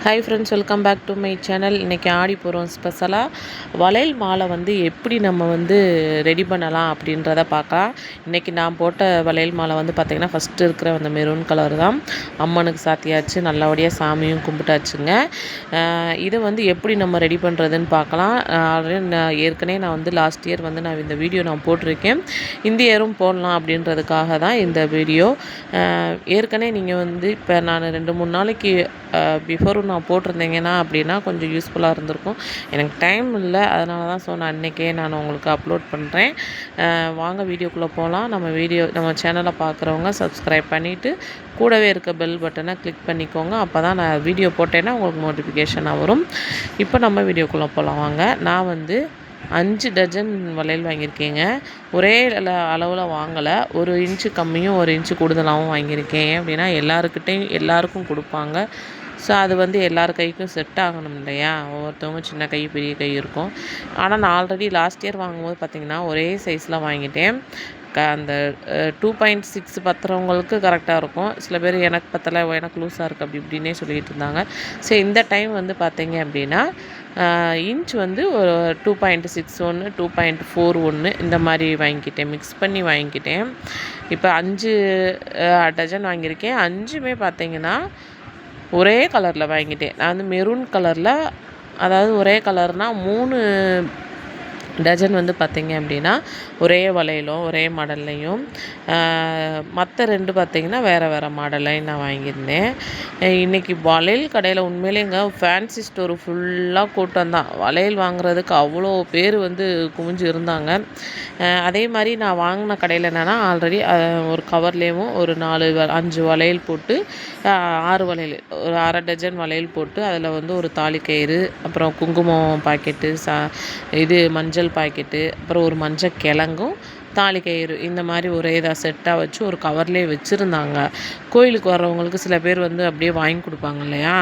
Hi friends, welcome back to my channel. இன்றைக்கி ஆடி போகிறோம். ஸ்பெஷலாக வளையல் மாலை எப்படி நம்ம ரெடி பண்ணலாம் அப்படின்றத பார்க்கலாம். இன்றைக்கி நான் போட்ட வளையல் மாலை பார்த்திங்கன்னா ஃபஸ்ட்டு இருக்கிற அந்த மெரூன் கலர் தான். அம்மனுக்கு சாத்தியாச்சு, நல்லபடியாக சாமியும் கும்பிட்டாச்சுங்க. இதை எப்படி நம்ம ரெடி பண்ணுறதுன்னு பார்க்கலாம். ஆல்ரெடி ஏற்கனவே நான் லாஸ்ட் இயர் நான் இந்த வீடியோ நான் போட்டிருக்கேன். இந்த இயரும் போடலாம் அப்படின்றதுக்காக தான் இந்த வீடியோ. ஏற்கனவே நீங்கள் இப்போ நான் 2-3 நாளைக்கு பிஃபோர் நான் போட்டிருந்தீங்கன்னா அப்படின்னா கொஞ்சம் யூஸ்ஃபுல்லாக இருந்திருக்கும். எனக்கு டைம் இல்லை, அதனால தான் நான் அன்றைக்கே நான் உங்களுக்கு அப்லோட் பண்ணுறேன். வாங்க வீடியோக்குள்ளே போகலாம். நம்ம சேனலை பார்க்குறவங்க சப்ஸ்கிரைப் பண்ணிவிட்டு கூடவே இருக்க பெல் பட்டனை கிளிக் பண்ணிக்கோங்க. அப்போ தான் நான் வீடியோ போட்டேன்னா உங்களுக்கு நோட்டிஃபிகேஷனாக வரும். இப்போ நம்ம வீடியோக்குள்ளே போகலாம் வாங்க. நான் 5 டஜன் வளையல் வாங்கியிருக்கேங்க. ஒரே அளவில் வாங்கலை. 1 இன்ச்சு கம்மியும் 1 இன்ச்சு கூடுதலாகவும் வாங்கியிருக்கேன். அப்படின்னா எல்லாருக்கும் கொடுப்பாங்க. ஸோ அது எல்லார் கைக்கும் செட் ஆகணும் இல்லையா? ஒவ்வொருத்தவங்க சின்ன கை பெரிய கை இருக்கும். ஆனால் நான் ஆல்ரெடி லாஸ்ட் இயர் வாங்கும்போது பார்த்திங்கன்னா ஒரே சைஸில் வாங்கிட்டேன். அந்த 2.6 பத்துறவங்களுக்கு கரெக்டாக இருக்கும். சில பேர் எனக்கு பத்தலை, எனக்கு லூஸாக இருக்குது அப்படி இப்படின்னே சொல்லிகிட்டு இருந்தாங்க. ஸோ இந்த டைம் பார்த்திங்க அப்படின்னா இன்ச் ஒரு 2.61 2.41 இந்த மாதிரி வாங்கிக்கிட்டேன். மிக்ஸ் பண்ணி வாங்கிக்கிட்டேன். இப்போ 5 டஜன் வாங்கியிருக்கேன். 5மே பார்த்திங்கன்னா ஒரே கலரில் வாங்கிட்டேன். நான் மெரூன் கலரில், அதாவது ஒரே கலர்னால் 3 டஜன் பார்த்திங்க அப்படின்னா ஒரே வளையலும் ஒரே மாடல்லையும், மற்ற 2 பார்த்திங்கன்னா வேறு வேறு மாடல்லையும் நான் வாங்கியிருந்தேன். இன்றைக்கி வளையல் கடையில் உண்மையிலேங்க ஃபேன்சி ஸ்டோர் ஃபுல்லாக கூட்டம் தான். வளையல் வாங்குறதுக்கு அவ்வளோ பேர் குவிஞ்சு இருந்தாங்க. அதே மாதிரி நான் வாங்கின கடையில் என்னென்னா ஆல்ரெடி ஒரு கவர்லேயும் ஒரு 5 வளையல் போட்டு, 6 வளையல், ஒரு அரை டஜன் வளையல் போட்டு அதில் ஒரு தாலி கயிறு, அப்புறம் குங்குமம் பாக்கெட்டு, இது மஞ்சள் பாக்கெட்டு, அப்புறம் ஒரு மஞ்சள் கிழங்கும் தாலி கயிறு, இந்த மாதிரி ஒரே இதாக செட்டாக வச்சு ஒரு கவர்லேயே வச்சுருந்தாங்க. கோயிலுக்கு வர்றவங்களுக்கு சில பேர் அப்படியே வாங்கி கொடுப்பாங்க இல்லையா?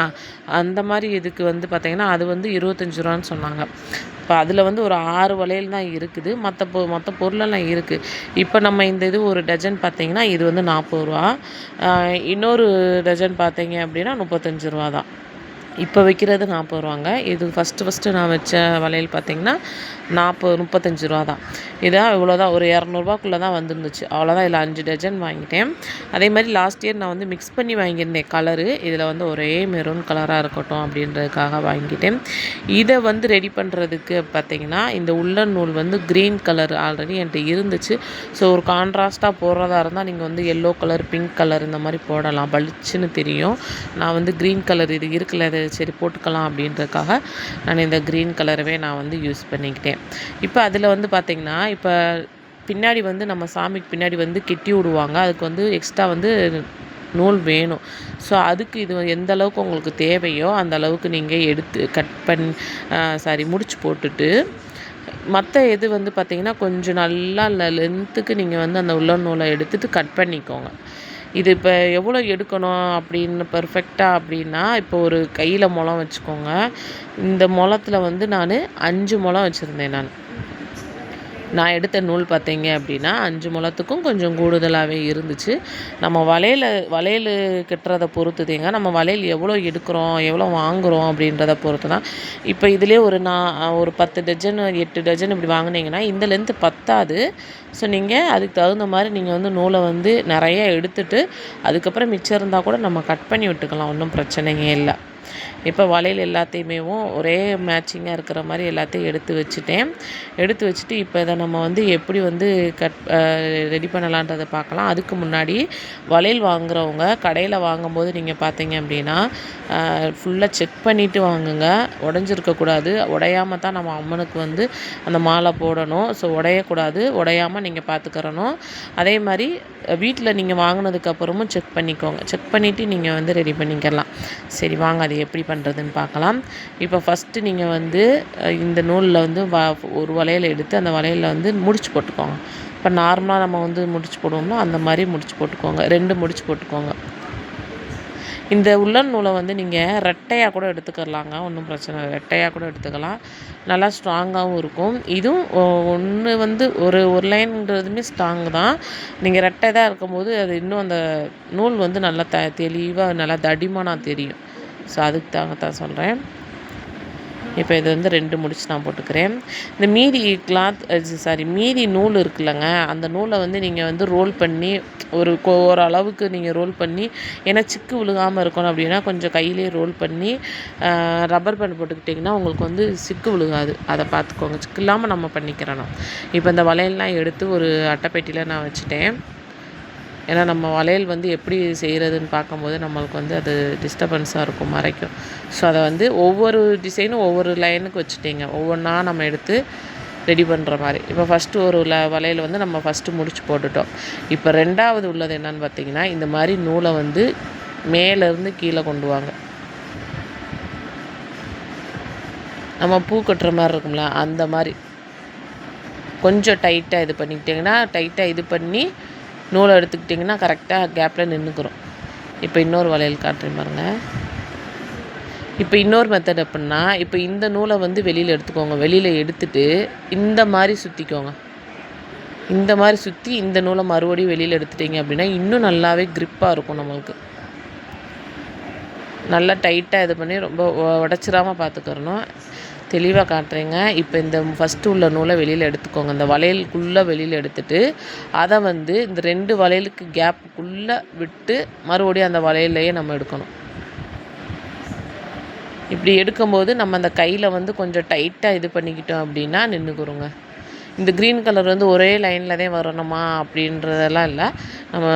அந்த மாதிரி இதுக்கு பார்த்திங்கன்னா அது 25 ரூபான்னு சொன்னாங்க. இப்போ அதில் ஒரு 6 வளையல் தான் இருக்குது. மற்ற பொருளெல்லாம் இருக்குது. இப்போ நம்ம இந்த இது ஒரு டஜன் பார்த்திங்கன்னா இது 40 ரூபா. இன்னொரு டஜன் பார்த்திங்க அப்படின்னா 35 ரூபா தான். இப்போ வைக்கிறது 40 ரூபாங்க. இது ஃபஸ்ட்டு நான் வச்ச வளையல் பார்த்திங்கன்னா 35 ரூபா தான். இதான் இவ்வளோதான், ஒரு 200 தான் வந்துருந்துச்சு. அவ்வளோதான். இதில் 5 டஜன் வாங்கிட்டேன். அதே மாதிரி லாஸ்ட் இயர் நான் மிக்ஸ் பண்ணி வாங்கியிருந்தேன் கலரு. இதில் ஒரே மெரூன் கலராக இருக்கட்டும் அப்படின்றதுக்காக வாங்கிட்டேன். இதை ரெடி பண்ணுறதுக்கு பார்த்திங்கன்னா இந்த உள்ளன் நூல் க்ரீன் கலர் ஆல்ரெடி என்கிட்ட இருந்துச்சு. ஸோ ஒரு கான்ட்ராஸ்ட்டாக போடுறதா இருந்தால் நீங்கள் எல்லோ கலர், பிங்க் கலர் இந்த மாதிரி போடலாம், பளிச்சுன்னு தெரியும். நான் க்ரீன் கலர் இது இருக்குல்ல, அது சரி போட்டுக்கலாம் அப்படின்றதுக்காக நான் இந்த க்ரீன் கலரவே நான் யூஸ் பண்ணிக்கிட்டேன். இப்போ அதில் பார்த்திங்கன்னா இப்போ பின்னாடி நம்ம சாமிக்கு பின்னாடி கெட்டி விடுவாங்க. அதுக்கு எக்ஸ்ட்ரா நூல் வேணும். ஸோ அதுக்கு இது எந்த அளவுக்கு உங்களுக்கு தேவையோ அந்த அளவுக்கு நீங்கள் எடுத்து கட் பண்ணி முடிச்சு போட்டுட்டு, மற்ற இது பார்த்திங்கன்னா கொஞ்சம் நல்லா லென்த்துக்கு நீங்கள் அந்த உள்ளன் நூலை எடுத்துகிட்டு கட் பண்ணிக்கோங்க. இது இப்போ எவ்வளோ எடுக்கணும் அப்படின்னு பெர்ஃபெக்டாக அப்படின்னா, இப்போ ஒரு கையில் முழம் வச்சுக்கோங்க. இந்த முழத்தில் நான் 5 முழம் வச்சுருந்தேன். நான் எடுத்த நூல் பார்த்தீங்க அப்படின்னா 5 முழத்துக்கும் கொஞ்சம் கூடுதலாகவே இருந்துச்சு. நம்ம வளையல் கட்டுறதை பொறுத்துதேங்க. நம்ம வளையல் எவ்வளோ எடுக்கிறோம், எவ்வளோ வாங்குகிறோம் அப்படின்றத பொறுத்து தான். இப்போ இதிலே ஒரு 10 டஜன் 8 டஜன் இப்படி வாங்கினீங்கன்னா இந்த லென்த்து பத்தாது. ஸோ நீங்கள் அதுக்கு தகுந்த மாதிரி நீங்கள் நூலை நிறைய எடுத்துட்டு அதுக்கப்புறம் மிச்சம் இருந்தால் கூட நம்ம கட் பண்ணி விட்டுக்கலாம், ஒன்றும் பிரச்சனையே இல்லை. இப்போ வளையல் எல்லாத்தையுமே ஒரே மேட்சிங்காக இருக்கிற மாதிரி எல்லாத்தையும் எடுத்து வச்சுட்டு இப்போ இதை நம்ம எப்படி ரெடி பண்ணலான்றதை பார்க்கலாம். அதுக்கு முன்னாடி வளையல் வாங்குகிறவங்க கடையில் வாங்கும்போது நீங்கள் பார்த்தீங்க அப்படின்னா ஃபுல்லாக செக் பண்ணிவிட்டு வாங்குங்க. உடஞ்சிருக்கக்கூடாது. உடையாமல் தான் நம்ம அம்மனுக்கு அந்த மாலை போடணும். ஸோ உடையக்கூடாது. உடையாமல் நீங்கள் பார்த்துக்கிறணும். அதே மாதிரி வீட்டில் நீங்கள் வாங்கினதுக்கப்புறமும் செக் பண்ணிக்கோங்க. செக் பண்ணிவிட்டு நீங்கள் ரெடி பண்ணிக்கலாம். சரி வாங்க அது எப்படி பண்ணுறதுன்னு பார்க்கலாம். இப்போ ஃபஸ்ட்டு நீங்கள் இந்த நூலில் ஒரு வளையல் எடுத்து அந்த வளையலில் முடிச்சு போட்டுக்கோங்க. இப்போ நார்மலாக நம்ம முடிச்சு போடுவோம்னா அந்த மாதிரி முடிச்சு போட்டுக்கோங்க. 2 முடிச்சு போட்டுக்கோங்க. இந்த உள்ளன் நூலை நீங்கள் ரெட்டையாக கூட எடுத்துக்கலாங்க, ஒன்றும் பிரச்சனை இல்லை. ரெட்டையாக கூட எடுத்துக்கலாம், நல்லா ஸ்ட்ராங்காகவும் இருக்கும். இதுவும் ஒன்று ஒரு லைன்ன்றதுமே ஸ்ட்ராங் தான். நீங்கள் ரெட்டை தான் இருக்கும்போது அது இன்னும் அந்த நூல் நல்லா தெளிவாக நல்லா தடிமனாக தெரியும். ஸோ அதுக்கு தான் சொல்கிறேன். இப்போ இது வந்து 2 முடிச்சு நான் போட்டுக்கிறேன். இந்த மீதி நூல் இருக்குல்லங்க, அந்த நூலை வந்து நீங்கள் வந்து ரோல் பண்ணி ஓரளவுக்கு நீங்கள் ரோல் பண்ணி, ஏன்னா சிக்கு விழுகாமல் இருக்கணும் அப்படின்னா கொஞ்சம் கையிலேயே ரோல் பண்ணி ரப்பர் பேண்ட் போட்டுக்கிட்டிங்கன்னா உங்களுக்கு வந்து சிக்கு விழுகாது. அதை பார்த்துக்கோங்க. சிக்கு இல்லாமல் நம்ம பண்ணிக்கிறணும். இப்போ இந்த வளையல்லாம் எடுத்து ஒரு அட்டைப்பெட்டியில் நான் வச்சுட்டேன். ஏன்னா நம்ம வளையல் வந்து எப்படி செய்கிறதுன்னு பார்க்கும்போது நம்மளுக்கு வந்து அது டிஸ்டர்பன்ஸாக இருக்கும், மறைக்கும். ஸோ அதை வந்து ஒவ்வொரு டிசைனும் ஒவ்வொரு லைனுக்கு வச்சுட்டேங்க. ஒவ்வொன்றா நம்ம எடுத்து ரெடி பண்ணுற மாதிரி. இப்போ ஃபஸ்ட்டு ஒரு வளையல் வந்து நம்ம ஃபஸ்ட்டு முடிச்சு போட்டுட்டோம். இப்போ 2வது உள்ளது என்னன்னு பார்த்தீங்கன்னா, இந்த மாதிரி நூலை வந்து மேலேருந்து கீழே கொண்டு வாங்க. நம்ம பூ கட்டுற மாதிரி இருக்கும்ல, அந்த மாதிரி கொஞ்சம் டைட்டாக இது பண்ணிக்கிட்டிங்கன்னா, டைட்டாக இது பண்ணி நூலை எடுத்துக்கிட்டிங்கன்னா கரெக்டாக கேப்பில் நின்றுக்கிறோம். இப்போ இன்னொரு வளையல் காட்டுறேன் பாருங்கள். இப்போ இன்னொரு மெத்தட் எப்படின்னா, இப்போ இந்த நூலை வந்து வெளியில் எடுத்துக்கோங்க. வெளியில் எடுத்துட்டு இந்த மாதிரி சுற்றிக்கோங்க. இந்த மாதிரி சுற்றி இந்த நூலை மறுபடியும் வெளியில் எடுத்துட்டிங்க அப்படின்னா இன்னும் நல்லாவே க்ரிப்பாக இருக்கும் நம்மளுக்கு. நல்லா டைட்டாக இது பண்ணி ரொம்ப உடச்சிடாமல் பார்த்துக்கிறணும். தெளிவாக காட்டுறேங்க. இப்போ இந்த ஃபஸ்ட்டு உள்ள நூலை வெளியில் எடுத்துக்கோங்க. இந்த வளையலுக்குள்ளே வெளியில் எடுத்துட்டு அதை வந்து இந்த 2 வளையலுக்கு கேப்புக்குள்ளே விட்டு மறுபடியும் அந்த வளையல்லையே நம்ம எடுக்கணும். இப்படி எடுக்கும்போது நம்ம அந்த கையில் வந்து கொஞ்சம் டைட்டாக இது பண்ணிக்கிட்டோம் அப்படின்னா நின்றுக்குறோங்க. இந்த க்ரீன் கலர் வந்து ஒரே லைனில் தான் வரணுமா அப்படின்றதெல்லாம் இல்லை. நம்ம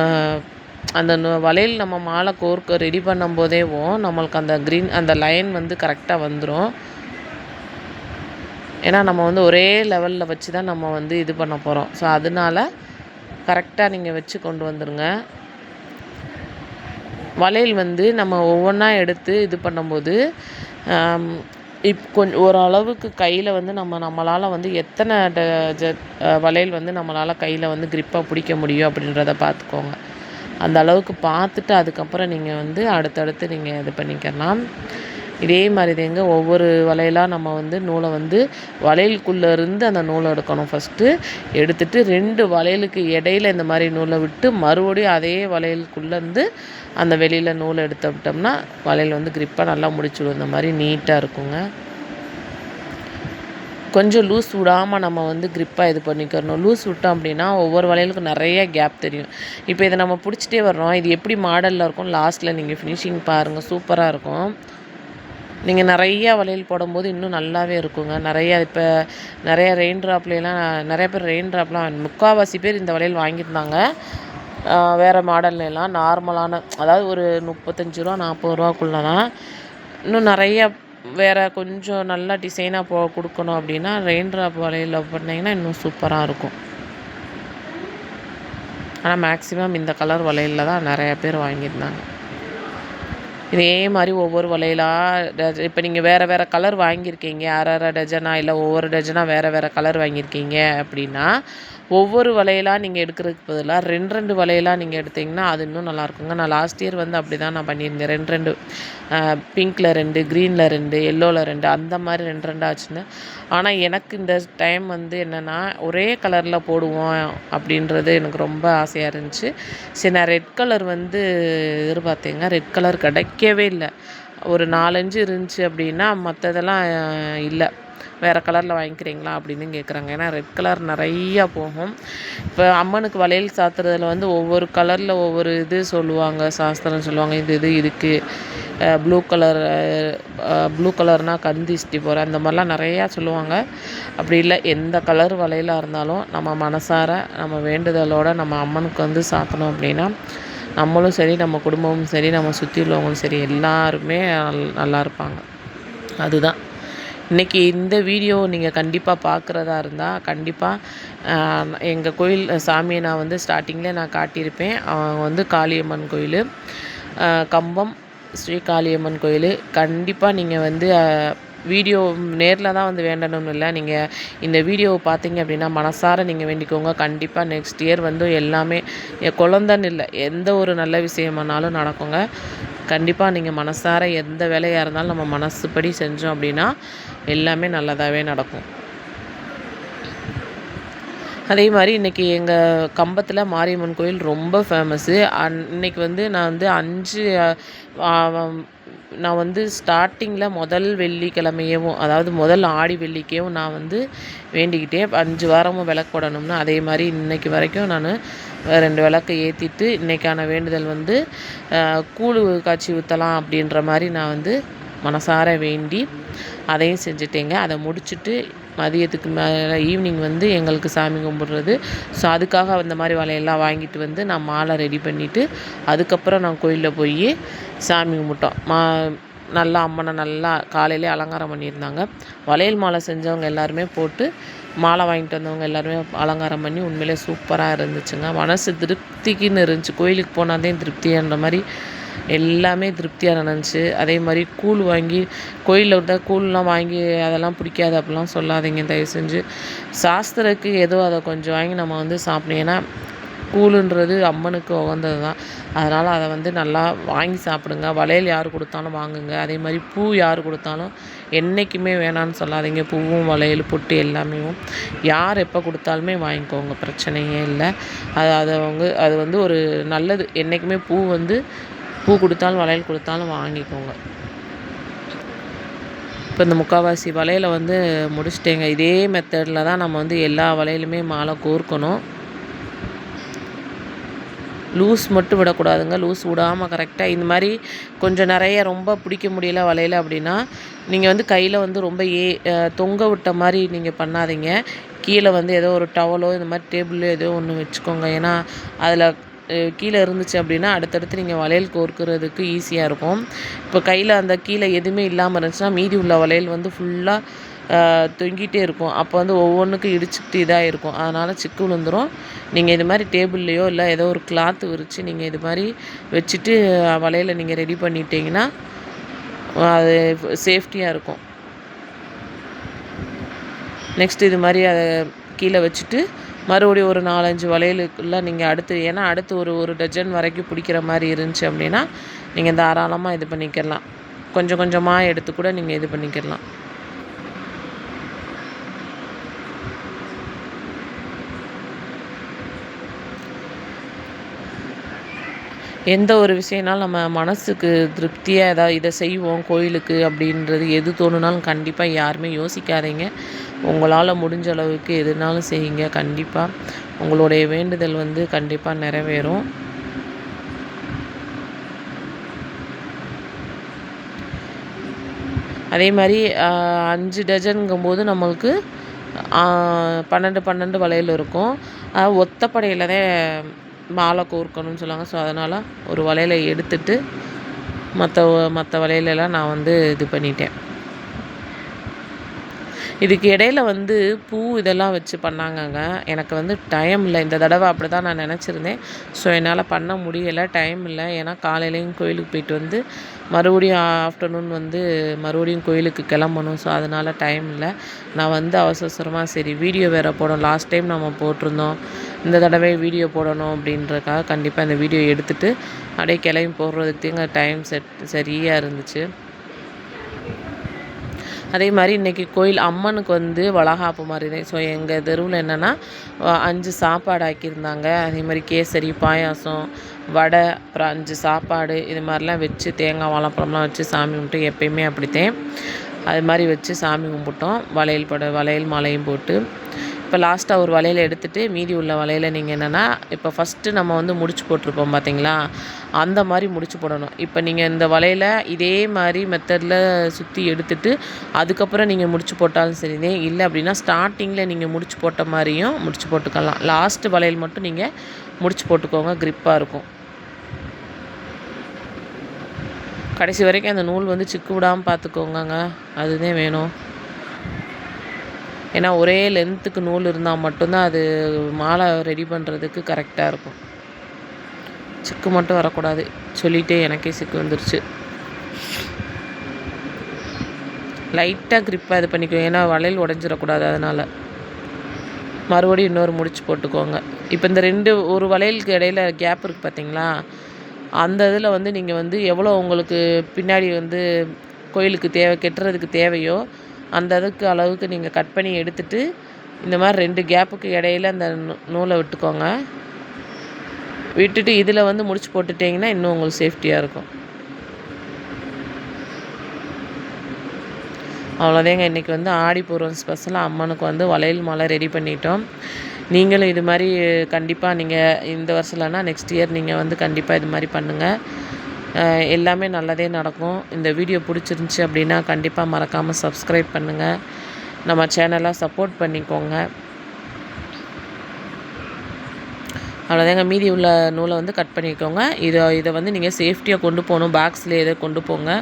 அந்த வளையல் நம்ம மாலை கோர்க்க ரெடி பண்ணும்போதேவும் நம்மளுக்கு அந்த லைன் வந்து கரெக்டாக வந்துடும். ஏன்னா நம்ம வந்து ஒரே லெவலில் வச்சு தான் நம்ம வந்து இது பண்ண போகிறோம். ஸோ அதனால கரெக்டாக நீங்கள் வச்சு கொண்டு வந்துடுங்க. வளையல் வந்து நம்ம ஒவ்வொன்றா எடுத்து இது பண்ணும்போது ஓரளவுக்கு கையில் வந்து நம்மளால் வந்து எத்தனை வளையல் வந்து நம்மளால் கையில் வந்து க்ரிப்பாக பிடிக்க முடியும் அப்படின்றத பார்த்துக்கோங்க. அந்த அளவுக்கு பார்த்துட்டு அதுக்கப்புறம் நீங்கள் வந்து அடுத்தடுத்து நீங்கள் இது பண்ணிக்கலாம். இதே மாதிரி தாங்க ஒவ்வொரு வளையலாக நம்ம வந்து நூலை வந்து வளையலுக்குள்ளே இருந்து அந்த நூலை எடுக்கணும். ஃபஸ்ட்டு எடுத்துகிட்டு 2 வளையலுக்கு இடையில இந்த மாதிரி நூலை விட்டு மறுபடியும் அதே வளையலுக்குள்ளேருந்து அந்த வெளியில் நூலை எடுத்துட்டோம்னா வளையல் வந்து க்ரிப்பாக நல்லா முடிச்சுடும். இந்த மாதிரி நீட்டாக இருக்குங்க. கொஞ்சம் லூஸ் விடாமல் நம்ம வந்து க்ரிப்பாக இது பண்ணிக்கிறணும். லூஸ் விட்டோம் அப்படின்னா ஒவ்வொரு வளையலுக்கும் நிறைய கேப் தெரியும். இப்போ இதை நம்ம பிடிச்சிட்டே வர்றோம். இது எப்படி மாடலில் இருக்கும் லாஸ்ட்டில் நீங்கள் ஃபினிஷிங் பாருங்கள், சூப்பராக இருக்கும். நீங்கள் நிறையா வளையல் போடும்போது இன்னும் நல்லாவே இருக்குங்க. இப்போ நிறைய ரெயின் ட்ராப்லாம் நிறைய பேர் முக்கால்வாசி பேர் இந்த வளையல் வாங்கியிருந்தாங்க. வேறு மாடல்லாம் நார்மலான, அதாவது ஒரு 35 ரூபா 40 ரூபாக்குள்ளே தான். இன்னும் நிறையா வேறு கொஞ்சம் நல்லா டிசைனாக கொடுக்கணும் அப்படின்னா ரெயின் ட்ராப் வளையல் பண்ணிங்கன்னா இன்னும் சூப்பராக இருக்கும். ஆனால் மேக்ஸிமம் இந்த கலர் வளையலில் தான் நிறையா பேர் வாங்கியிருந்தாங்க. இதே மாதிரி ஒவ்வொரு வளையலாக இப்போ நீங்கள் வேறு கலர் வாங்கியிருக்கீங்க, அரை டஜனா இல்லை ஒவ்வொரு டஜனாக வேறு கலர் வாங்கியிருக்கீங்க அப்படின்னா ஒவ்வொரு வளையலாக நீங்கள் எடுக்கிறதுக்கு பதிலாக 2 வளையலாக நீங்கள் எடுத்திங்கன்னா அது இன்னும் நல்லாயிருக்குங்க. நான் லாஸ்ட் இயர் வந்து அப்படி தான் நான் பண்ணியிருந்தேன். 2 பிங்க்கில் 2, க்ரீனில் 2, எல்லோவில் 2 அந்த மாதிரி 2 ஆச்சுன்னு. ஆனால் எனக்கு இந்த டைம் வந்து என்னென்னா ஒரே கலரில் போடுவோம் அப்படின்றது எனக்கு ரொம்ப ஆசையாக இருந்துச்சு. சரி, நான் ரெட் கலர் வந்து எதிர்பார்த்தேங்க. ரெட் கலர் கிடைக்கவே இல்லை. ஒரு 4-5 இருந்துச்சு அப்படின்னா மற்றதெல்லாம் இல்லை. வேறு கலரில் வாங்கிக்கிறீங்களா அப்படின்னு கேட்குறாங்க. ஏன்னா ரெட் கலர் நிறையா போகும். இப்போ அம்மனுக்கு வளையல் சாத்துறதுல வந்து ஒவ்வொரு கலரில் ஒவ்வொரு இது சொல்லுவாங்க, சாஸ்திரம் சொல்லுவாங்க. இது இதுக்கு ப்ளூ கலர்னால் கந்திஷ்டி போகிற அந்த மாதிரிலாம் நிறையா சொல்லுவாங்க. அப்படி இல்லை, எந்த கலர் வளையலாக இருந்தாலும் நம்ம மனசார நம்ம வேண்டுதலோடு நம்ம அம்மனுக்கு வந்து சாத்தணும் அப்படின்னா நம்மளும் சரி, நம்ம குடும்பமும் சரி, நம்ம சுற்றி உள்ளவங்களும் சரி எல்லாருமே நல்லா இருப்பாங்க. அதுதான் இன்றைக்கி இந்த வீடியோ நீங்கள் கண்டிப்பாக பார்க்குறதா இருந்தால் கண்டிப்பாக எங்கள் கோயில் சாமியை நான் வந்து ஸ்டார்டிங்கில் நான் காட்டியிருப்பேன். அவங்க வந்து காளியம்மன் கோயில், கம்பம் ஸ்ரீ காளியம்மன் கோயில். கண்டிப்பாக நீங்கள் வந்து வீடியோ நேரில் தான் வந்து வேண்டணும்னு இல்லை, நீங்கள் இந்த வீடியோவை பார்த்தீங்க அப்படின்னா மனசார நீங்கள் வேண்டிக்கோங்க. கண்டிப்பாக நெக்ஸ்ட் இயர் வந்து எல்லாமே குழந்தைன்னு இல்லை, எந்த ஒரு நல்ல விஷயமானாலும் நடக்குங்க. கண்டிப்பாக நீங்கள் மனசார எந்த வேலையாக இருந்தாலும் நம்ம மனசுப்படி செஞ்சோம் அப்படின்னா எல்லாமே நல்லதாகவே நடக்கும். அதே மாதிரி இன்றைக்கி எங்கள் கம்பத்தில் மாரியம்மன் கோயில் ரொம்ப ஃபேமஸ்ஸு. இன்றைக்கி வந்து நான் வந்து 5 நான் வந்து ஸ்டார்டிங்கில் முதல் வெள்ளிக்கிழமையவும், அதாவது முதல் ஆடி வெள்ளிக்கையும் நான் வந்து வேண்டிக்கிட்டேன் 5 வாரமும் விளக்கு போடணும்னு. அதே மாதிரி இன்றைக்கி வரைக்கும் நான் 2 விளக்கை ஏற்றிட்டு இன்றைக்கான வேண்டுதல் வந்து கூழு காய்ச்சி ஊற்றலாம் அப்படின்ற மாதிரி நான் வந்து மனசார வேண்டி அதையும் செஞ்சுட்டேங்க. அதை முடிச்சுட்டு மதியத்துக்கு மேலே ஈவினிங் வந்து எங்களுக்கு சாமி கும்பிட்றது. ஸோ அதுக்காக அந்த மாதிரி வளையல்லாம் வாங்கிட்டு வந்து நான் மாலை ரெடி பண்ணிவிட்டு அதுக்கப்புறம் நான் கோயிலில் போய் சாமி கும்பிட்டோம். நல்லா அம்மனை நல்லா காலையிலே அலங்காரம் பண்ணியிருந்தாங்க. வளையல் மாலை செஞ்சவங்க எல்லாருமே போட்டு மாலை வாங்கிட்டு வந்தவங்க எல்லாருமே அலங்காரம் பண்ணி உண்மையிலே சூப்பராக இருந்துச்சுங்க. மனசு திருப்திக்குன்னு இருந்துச்சு. கோயிலுக்கு போனாதே திருப்தின்ற மாதிரி எல்லாமே திருப்தியாக நடந்துச்சு. அதே மாதிரி கூழ் வாங்கி கோயிலில் விட்டால் கூழ்லாம் வாங்கி அதெல்லாம் பிடிக்காது அப்படிலாம் சொல்லாதீங்க தயவு செஞ்சு. சாஸ்திரக்கு ஏதோ அதை கொஞ்சம் வாங்கி நம்ம வந்து சாப்பிடணும். ஏன்னா கூழுன்றது அம்மனுக்கு உகந்தது தான். அதனால் அதை வந்து நல்லா வாங்கி சாப்பிடுங்க. வளையல் யார் கொடுத்தாலும் வாங்குங்க. அதே மாதிரி பூ யார் கொடுத்தாலும் என்றைக்குமே வேணான்னு சொல்லாதீங்க. பூவும் வளையல் பொட்டு எல்லாமே யார் எப்போ கொடுத்தாலுமே வாங்கிக்கோங்க, பிரச்சனையே இல்லை. அது வந்து ஒரு நல்லது. என்றைக்குமே பூ கொடுத்தாலும் வளையல் கொடுத்தாலும் வாங்கிக்கோங்க. இப்போ இந்த முக்கால்வாசி வளையலை வந்து முடிச்சிட்டேங்க. இதே மெத்தடில் தான் நம்ம வந்து எல்லா வளையலுமே மாலை கோர்க்கணும். லூஸ் மட்டும் விடக்கூடாதுங்க. லூஸ் விடாமல் கரெக்டாக இந்த மாதிரி கொஞ்சம் நிறைய ரொம்ப பிடிக்க முடியல வளையல் அப்படின்னா நீங்கள் வந்து கையில் வந்து ரொம்ப தொங்க விட்ட மாதிரி நீங்கள் பண்ணாதீங்க. கீழே வந்து ஏதோ ஒரு டவலோ இந்த மாதிரி டேபிளோ ஏதோ ஒன்று வச்சுக்கோங்க. ஏன்னா அதில் கீழே இருந்துச்சு அப்படின்னா அடுத்தடுத்து நீங்கள் வளையல் கோர்க்கிறதுக்கு ஈஸியாக இருக்கும். இப்போ கையில் அந்த கீழே எதுவுமே இல்லாமல் இருந்துச்சுன்னா மீதி உள்ள வளையல் வந்து ஃபுல்லாக தொங்கிட்டே இருக்கும். அப்போ வந்து ஒவ்வொன்றுக்கும் இடிச்சுக்கிட்டு இதாக இருக்கும். அதனால் சிக்கு விழுந்துடும். நீங்கள் இது மாதிரி டேபிள்லையோ இல்லை ஏதோ ஒரு கிளாத்து விரித்து நீங்கள் இது மாதிரி வச்சுட்டு வளையலை நீங்கள் ரெடி பண்ணிட்டீங்கன்னா அது சேஃப்டியாக இருக்கும். நெக்ஸ்ட் இது மாதிரி அதை கீழே வச்சுட்டு மறுபடியும் ஒரு 4-5 வளையலுக்குள்ளே நீங்கள் அடுத்து ஒரு டஜன் வரைக்கும் பிடிக்கிற மாதிரி இருந்துச்சு அப்படின்னா நீங்கள் தாராளமாக இது பண்ணிக்கலாம். கொஞ்சம் கொஞ்சமாக எடுத்து கூட நீங்கள் இது பண்ணிக்கலாம். எந்த ஒரு விஷயம்னாலும் நம்ம மனசுக்கு திருப்தியாக ஏதாவது இதை செய்வோம் கோயிலுக்கு அப்படின்றது எது தோணுனாலும் கண்டிப்பாக யாருமே யோசிக்காதீங்க. உங்களால் முடிஞ்ச அளவுக்கு எதுனாலும் செய்யுங்க. கண்டிப்பாக உங்களுடைய வேண்டுதல் வந்து கண்டிப்பாக நிறைவேறும். அதே மாதிரி 5 டஜனுங்கும்போது நம்மளுக்கு 12 வளையல் இருக்கும். ஒத்தப்படையில் தான் மாலை கோர்க்கணும்னு சொல்லுவாங்க. ஸோ அதனால் ஒரு வளையலை எடுத்துட்டு மற்ற வளையலெல்லாம் நான் வந்து இது பண்ணிட்டேன். இதுக்கு இடையில வந்து பூ இதெல்லாம் வச்சு பண்ணாங்கங்க. எனக்கு வந்து டைம் இல்லை. இந்த தடவை அப்படி தான் நான் நினச்சிருந்தேன். ஸோ என்னால் பண்ண முடியலை, டைம் இல்லை. ஏன்னா காலையிலேயும் கோயிலுக்கு போயிட்டு வந்து மறுபடியும் ஆஃப்டர்நூன் வந்து மறுபடியும் கோயிலுக்கு கிளம்பணும். ஸோ அதனால் டைம் இல்லை. நான் வந்து அவசரமாக சரி வீடியோ வேறு போடணும். லாஸ்ட் டைம் நம்ம போட்டிருந்தோம், இந்த தடவை வீடியோ போடணும் அப்படின்றக்காக கண்டிப்பாக இந்த வீடியோ எடுத்துகிட்டு அப்படியே கிளம்பி போடுறதுக்கு டைம் சரியாக இருந்துச்சு. அதே மாதிரி இன்றைக்கி கோயில் அம்மனுக்கு வந்து வளகாப்பு மாதிரி தான். ஸோ எங்கள் தெருவில் என்னென்னா 5 சாப்பாடு ஆக்கியிருந்தாங்க. அதே மாதிரி கேசரி, பாயாசம், வடை, அப்புறம் 5 சாப்பாடு இது மாதிரிலாம் வச்சு தேங்காய் வாழைப்பழம்லாம் வச்சு சாமி கும்பிட்டு எப்பயுமே அப்படித்தேன் அது மாதிரி வச்சு சாமி கும்பிட்டோம். வளையல் மாலையும் போட்டு இப்போ லாஸ்ட்டாக ஒரு வளையலை எடுத்துகிட்டு மீதி உள்ள வளையலை நீங்கள் என்னென்னா இப்போ ஃபஸ்ட்டு நம்ம வந்து முடிச்சு போட்டிருப்போம் பார்த்தீங்களா, அந்த மாதிரி முடிச்சு போடணும். இப்போ நீங்கள் இந்த வளையலை இதே மாதிரி மெத்தடில் சுற்றி எடுத்துகிட்டு அதுக்கப்புறம் நீங்கள் முடிச்சு போட்டாலும் சரிதே. இல்லை அப்படின்னா ஸ்டார்டிங்கில் நீங்கள் முடிச்சு போட்ட மாதிரியும் முடிச்சு போட்டுக்கலாம். லாஸ்ட்டு வளையல் மட்டும் நீங்கள் முடிச்சு போட்டுக்கோங்க, க்ரிப்பாக இருக்கும். கடைசி வரைக்கும் அந்த நூல் வந்து சிக்கு விடாமல் பார்த்துக்கோங்க, அதுதான் வேணும். ஏன்னா ஒரே லென்த்துக்கு நூல் இருந்தால் மட்டும்தான் அது மாலை ரெடி பண்ணுறதுக்கு கரெக்டாக இருக்கும். சிக்கு மட்டும் வரக்கூடாது. சொல்லிகிட்டே எனக்கே சிக்கு வந்துருச்சு. லைட்டாக க்ரிப்பாக இது பண்ணிக்குவோம், ஏன்னா வளையல் உடஞ்சிடக்கூடாது. அதனால் மறுபடியும் இன்னொரு முடிச்சு போட்டுக்கோங்க. இப்போ இந்த ஒரு வளையலுக்கு இடையில கேப் இருக்குது பார்த்தீங்களா, அந்த இதில் வந்து நீங்கள் வந்து எவ்வளோ உங்களுக்கு பின்னாடி வந்து கோயிலுக்கு கெட்டுறதுக்கு தேவையோ அந்த அளவுக்கு நீங்கள் கட் பண்ணி எடுத்துகிட்டு இந்த மாதிரி 2 கேப்புக்கு இடையில அந்த நூலை விட்டுக்கோங்க. விட்டுட்டு இதில் வந்து முடிச்சு போட்டுட்டிங்கன்னா இன்னும் உங்களுக்கு சேஃப்டியாக இருக்கும். அவ்வளோதாங்க. இன்றைக்கி வந்து ஆடிப்பூரம் ஸ்பெஷலாக அம்மனுக்கு வந்து வளையல் மாலை ரெடி பண்ணிட்டோம். நீங்களும் இது மாதிரி கண்டிப்பாக நீங்கள் இந்த வருஷம் இல்லைன்னா நெக்ஸ்ட் இயர் நீங்கள் வந்து கண்டிப்பாக இது மாதிரி பண்ணுங்கள். எல்லாமே நல்லதே நடக்கும். இந்த வீடியோ பிடிச்சிருந்துச்சி அப்படின்னா கண்டிப்பாக மறக்காமல் சப்ஸ்கிரைப் பண்ணுங்கள். நம்ம சேனலை சப்போர்ட் பண்ணிக்கோங்க. அவ்வளோதாங்க. மீதி உள்ள நூலை வந்து கட் பண்ணிக்கோங்க. இதை வந்து நீங்கள் சேஃப்டியாக கொண்டு போகணும். பாக்ஸில் எதை கொண்டு போங்க.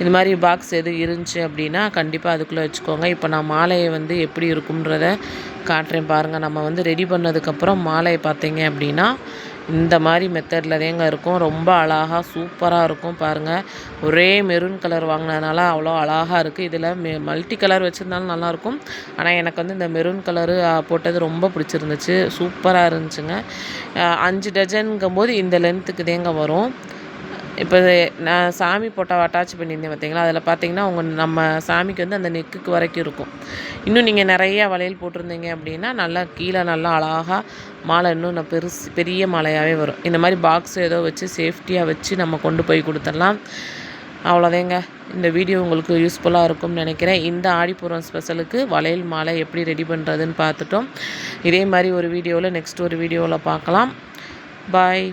இது மாதிரி பாக்ஸ் எது இருந்துச்சு அப்படின்னா கண்டிப்பாக அதுக்குள்ளே வச்சுக்கோங்க. இப்போ நான் மாலையை வந்து எப்படி இருக்கும்ன்றத காட்டுறேன் பாருங்கள். நம்ம வந்து ரெடி பண்ணதுக்கப்புறம் மாலையை பார்த்தீங்க அப்படின்னா இந்த மாதிரி மெத்தடில் தாங்க இருக்கும். ரொம்ப அழகாக சூப்பராக இருக்கும் பாருங்கள். ஒரே மெரூன் கலர் வாங்கினதுனால அவ்வளோ அழகாக இருக்குது. இதில் மல்டி கலர் வச்சுருந்தாலும் நல்லாயிருக்கும். ஆனால் எனக்கு வந்து இந்த மெரூன் கலரு போட்டது ரொம்ப பிடிச்சிருந்துச்சு. சூப்பராக இருந்துச்சுங்க. 5 டஜனுங்கும்போது இந்த லென்த்துக்கு தேங்க வரும். இப்போ நான் சாமி போட்டால் அட்டாச் பண்ணியிருந்தேன் பார்த்தீங்களா, அதில் பார்த்தீங்கன்னா நம்ம சாமிக்கு வந்து அந்த நெக்குக்கு வரைக்கும் இருக்கும். இன்னும் நீங்கள் நிறையா வளையல் போட்டிருந்தீங்க அப்படின்னா நல்லா கீழே நல்லா அழகாக மாலை இன்னும் பெரிய மாலையாகவே வரும். இந்த மாதிரி பாக்ஸ் ஏதோ வச்சு சேஃப்டியாக வச்சு நம்ம கொண்டு போய் கொடுத்துடலாம். அவ்வளோதாங்க. இந்த வீடியோ உங்களுக்கு யூஸ்ஃபுல்லாக இருக்கும்னு நினைக்கிறேன். இந்த ஆடிப்பூரம் ஸ்பெஷலுக்கு வளையல் மாலை எப்படி ரெடி பண்ணுறதுன்னு பார்த்துட்டோம். இதே மாதிரி ஒரு வீடியோவில் நெக்ஸ்ட் ஒரு வீடியோவில் பார்க்கலாம். பாய்.